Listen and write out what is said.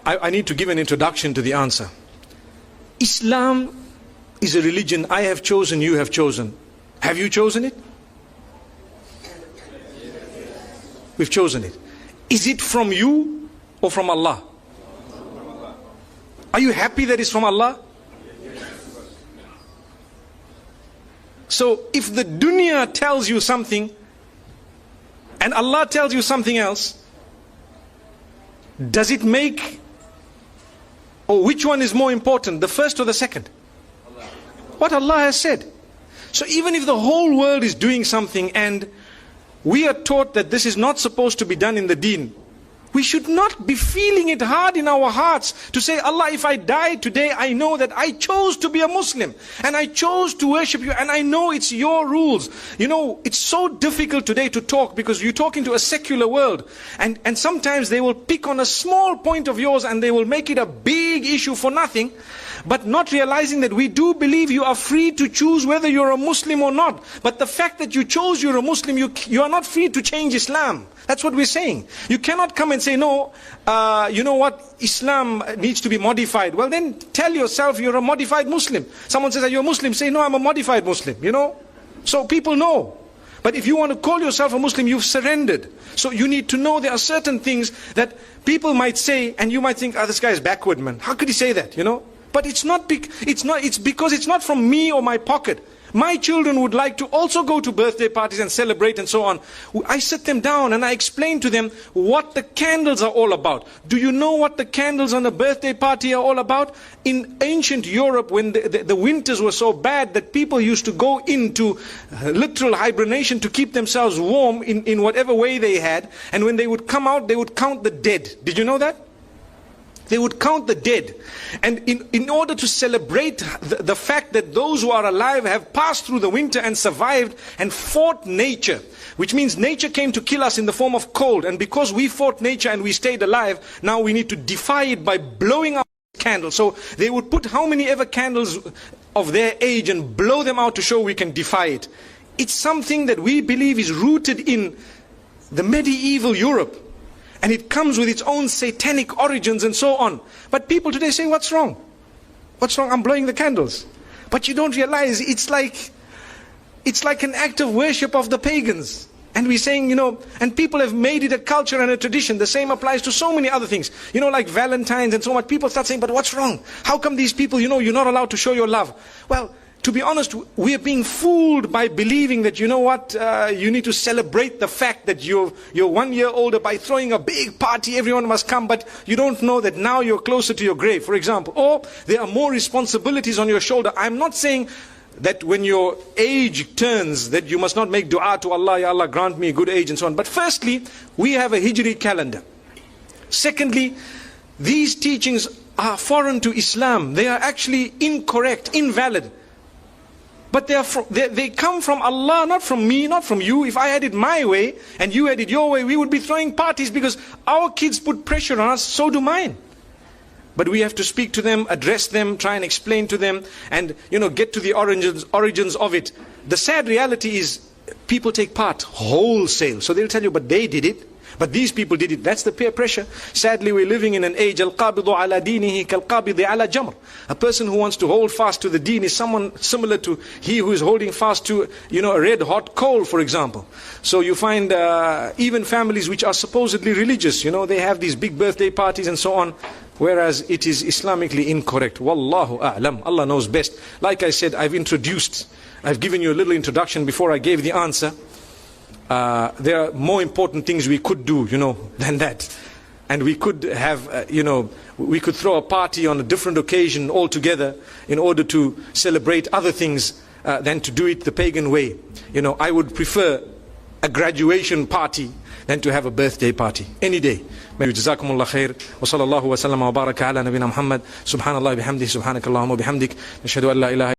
I need to give an introduction to the answer. Islam is a religion I have chosen, you have chosen. Have you chosen it? We've chosen it. Is it from you or from Allah? Are you happy that it's from Allah? So if the dunya tells you something and Allah tells you something else, does it make, or which one is more important, the first or the second? What Allah has said. So even if the whole world is doing something and we are taught that this is not supposed to be done in the deen, we should not be feeling it hard in our hearts to say, Allah, if I die today, I know that I chose to be a Muslim and I chose to worship you and I know it's your rules. You know, it's so difficult today to talk because you're talking to a secular world, and sometimes they will pick on a small point of yours and they will make it a big issue for nothing, but not realizing that we do believe you are free to choose whether you're a Muslim or not. But the fact that you chose you're a Muslim, you are not free to change Islam. That's what we're saying. You cannot come and say, no, you know what, Islam needs to be modified. Well, then tell yourself you're a modified Muslim. Someone says, are you a Muslim? Say, no, I'm a modified Muslim, you know. So people know. But if you want to call yourself a Muslim, you've surrendered. So you need to know there are certain things that people might say, and you might think, oh, this guy is backward, man. How could he say that, you know? But it's because it's not from me or my pocket. My children would like to also go to birthday parties and celebrate and so on. I sit them down and I explain to them what the candles are all about. Do you know what the candles on a birthday party are all about? In ancient Europe, when the winters were so bad that people used to go into literal hibernation to keep themselves warm in whatever way they had. And when they would come out, they would count the dead. Did you know that? They would count the dead. And in order to celebrate the fact that those who are alive have passed through the winter and survived and fought nature, which means nature came to kill us in the form of cold, and because we fought nature and we stayed alive, now we need to defy it by blowing out candles. So they would put how many ever candles of their age and blow them out to show we can defy it. It's something that we believe is rooted in the medieval Europe. And it comes with its own satanic origins and so on. But people today say, what's wrong? What's wrong? I'm blowing the candles. But you don't realize it's like an act of worship of the pagans. And we're saying, you know, and people have made it a culture and a tradition. The same applies to so many other things. You know, like Valentine's and so on. People start saying, but what's wrong? How come these people, you know, you're not allowed to show your love? Well, to be honest, we are being fooled by believing that, you know what, you need to celebrate the fact that you're 1 year older by throwing a big party, everyone must come, but you don't know that now you're closer to your grave, for example. Or there are more responsibilities on your shoulder. I'm not saying that when your age turns that you must not make dua to Allah, Ya Allah grant me a good age and so on. But firstly, we have a Hijri calendar. Secondly, these teachings are foreign to Islam. They are actually incorrect, invalid. But they come from Allah, not from me, not from you. If I had it my way and you had it your way, we would be throwing parties because our kids put pressure on us, so do mine. But we have to speak to them, address them, try and explain to them, and, you know, get to the origins of it. The sad reality is people take part wholesale. So they'll tell you, but they did it. But these people did it. That's the peer pressure. Sadly, we're living in an age, al-qabidu ala dinihi kal-qabidi ala jamr. A person who wants to hold fast to the deen is someone similar to he who is holding fast to, you know, a red hot coal, for example. So you find even families which are supposedly religious, you know, they have these big birthday parties and so on, whereas it is Islamically incorrect. Wallahu a'lam. Allah knows best. Like I said, I've given you a little introduction before I gave the answer. There are more important things we could do, you know, than that. And we could have, you know, we could throw a party on a different occasion altogether in order to celebrate other things than to do it the pagan way. You know, I would prefer a graduation party than to have a birthday party any day. Jazakumullah khair. Wa sallallahu wa sallam wa baraka ala nabina Muhammad. Subhanallah bihamdihi, subhanakallahumma bihamdik. Nashhadu an la ilaha